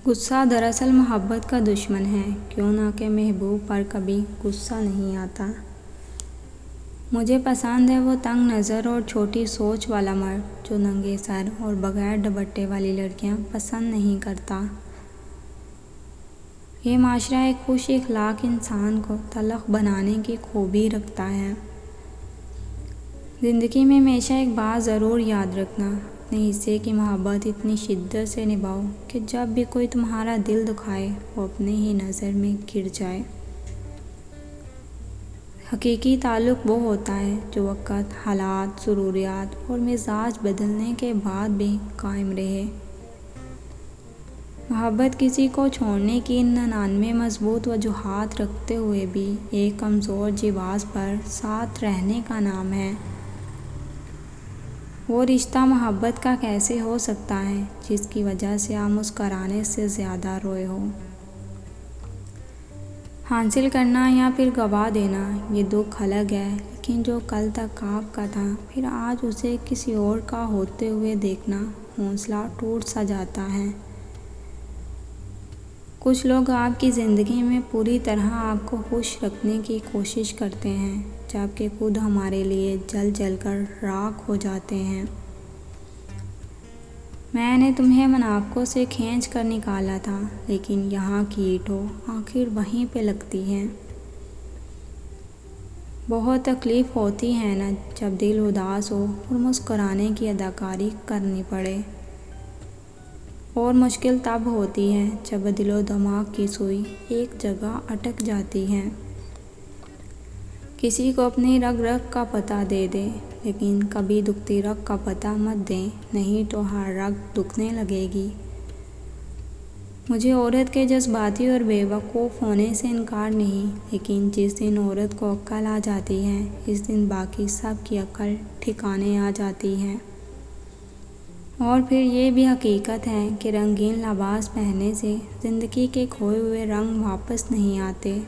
غصہ دراصل محبت کا دشمن ہے، کیوں نہ کہ محبوب پر کبھی غصہ نہیں آتا۔ مجھے پسند ہے وہ تنگ نظر اور چھوٹی سوچ والا مرد جو ننگے سر اور بغیر دوپٹے والی لڑکیاں پسند نہیں کرتا۔ یہ معاشرہ ایک خوش اخلاق انسان کو تلخ بنانے کی خوبی رکھتا ہے۔ زندگی میں ہمیشہ ایک بات ضرور یاد رکھنا، اپنے حصے کی محبت اتنی شدت سے نبھاؤ کہ جب بھی کوئی تمہارا دل دکھائے وہ اپنے ہی نظر میں گر جائے۔ حقیقی تعلق وہ ہوتا ہے جو وقت، حالات، ضروریات اور مزاج بدلنے کے بعد بھی قائم رہے۔ محبت کسی کو چھوڑنے کی 99 مضبوط وجوہات رکھتے ہوئے بھی ایک کمزور جواز پر ساتھ رہنے کا نام ہے۔ وہ رشتہ محبت کا کیسے ہو سکتا ہے جس کی وجہ سے آپ مسکرانے سے زیادہ روئے ہو؟ حاصل کرنا یا پھر گوا دینا یہ دکھ الگ ہے، لیکن جو کل تک آپ کا تھا پھر آج اسے کسی اور کا ہوتے ہوئے دیکھنا حوصلہ ٹوٹ سا جاتا ہے۔ کچھ لوگ آپ کی زندگی میں پوری طرح آپ کو خوش رکھنے کی کوشش کرتے ہیں جبکہ خود ہمارے لیے جل جل کر راکھ ہو جاتے ہیں۔ میں نے تمہیں منافقوں سے کھینچ کر نکالا تھا، لیکن یہاں کی اینٹیں آخر وہیں پہ لگتی ہیں۔ بہت تکلیف ہوتی ہے نا جب دل اداس ہو اور مسکرانے کی اداکاری کرنی پڑے، اور مشکل تب ہوتی ہے جب دل و دماغ کی سوئی ایک جگہ اٹک جاتی ہے۔ کسی کو اپنی رگ رگ کا پتہ دے دیں، لیکن کبھی دکھتی رگ کا پتہ مت دیں، نہیں تو ہر رگ دکھنے لگے گی۔ مجھے عورت کے جذباتی اور بے وقوف ہونے سے انکار نہیں، لیکن جس دن عورت کو عقل آ جاتی ہے اس دن باقی سب کی عقل ٹھکانے آ جاتی ہے۔ اور پھر یہ بھی حقیقت ہے کہ رنگین لباس پہننے سے زندگی کے کھوئے ہوئے رنگ واپس نہیں آتے۔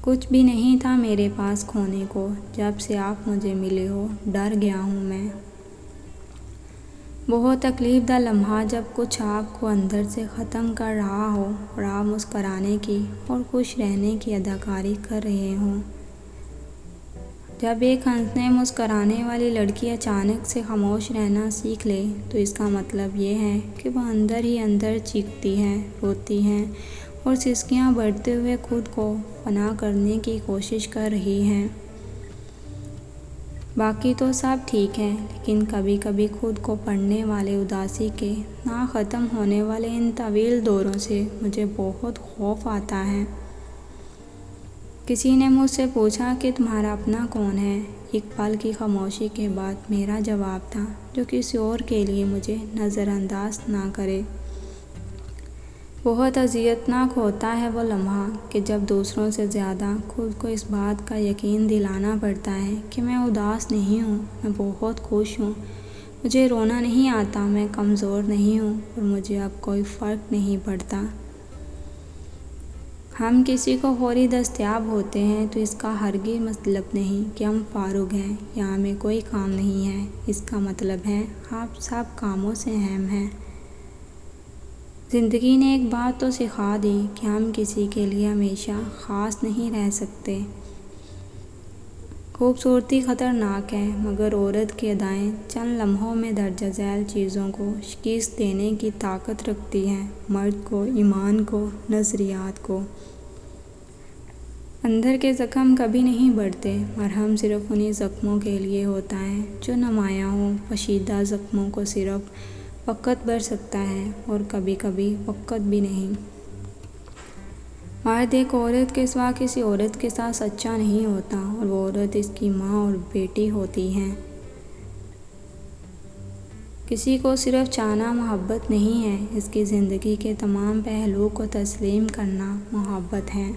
کچھ بھی نہیں تھا میرے پاس کھونے کو، جب سے آپ مجھے ملے ہو ڈر گیا ہوں میں۔ بہت تکلیف دہ لمحہ جب کچھ آپ کو اندر سے ختم کر رہا ہو اور آپ مسکرانے کی اور خوش رہنے کی اداکاری کر رہے ہوں۔ جب ایک ہنسنے مسکرانے والی لڑکی اچانک سے خاموش رہنا سیکھ لے تو اس کا مطلب یہ ہے کہ وہ اندر ہی اندر چیختی ہے، روتی ہے اور سسکیاں بھرتے ہوئے خود کو فنا کرنے کی کوشش کر رہی ہے۔ باقی تو سب ٹھیک ہے، لیکن کبھی کبھی خود کو پڑھنے والے اداسی کے نہ ختم ہونے والے ان طویل دوروں سے مجھے بہت خوف آتا ہے۔ کسی نے مجھ سے پوچھا کہ تمہارا اپنا کون ہے؟ ایک پل کی خاموشی کے بعد میرا جواب تھا، جو کسی اور کے لیے مجھے نظر انداز نہ کرے۔ بہت اذیتناک ہوتا ہے وہ لمحہ کہ جب دوسروں سے زیادہ خود کو اس بات کا یقین دلانا پڑتا ہے کہ میں اداس نہیں ہوں، میں بہت خوش ہوں، مجھے رونا نہیں آتا، میں کمزور نہیں ہوں اور مجھے اب کوئی فرق نہیں پڑتا۔ ہم کسی کو فوری دستیاب ہوتے ہیں تو اس کا ہرگز مطلب نہیں کہ ہم فارغ ہیں یا ہمیں کوئی کام نہیں ہے، اس کا مطلب ہے آپ سب کاموں سے اہم ہیں۔ زندگی نے ایک بات تو سکھا دی کہ ہم کسی کے لیے ہمیشہ خاص نہیں رہ سکتے۔ خوبصورتی خطرناک ہے، مگر عورت کی ادائیں چند لمحوں میں درجہ ذیل چیزوں کو شکست دینے کی طاقت رکھتی ہیں، مرد کو، ایمان کو، نظریات کو۔ اندر کے زخم کبھی نہیں بڑھتے، مرہم صرف انہی زخموں کے لیے ہوتا ہے جو نمایاں ہوں۔ پوشیدہ زخموں کو صرف وقت بھر سکتا ہے اور کبھی کبھی وقت بھی نہیں۔ مرد ایک عورت کے سوا کسی عورت کے ساتھ سچا نہیں ہوتا اور وہ عورت اس کی ماں اور بیٹی ہوتی ہے۔ کسی کو صرف چاہنا محبت نہیں ہے، اس کی زندگی کے تمام پہلوؤں کو تسلیم کرنا محبت ہے۔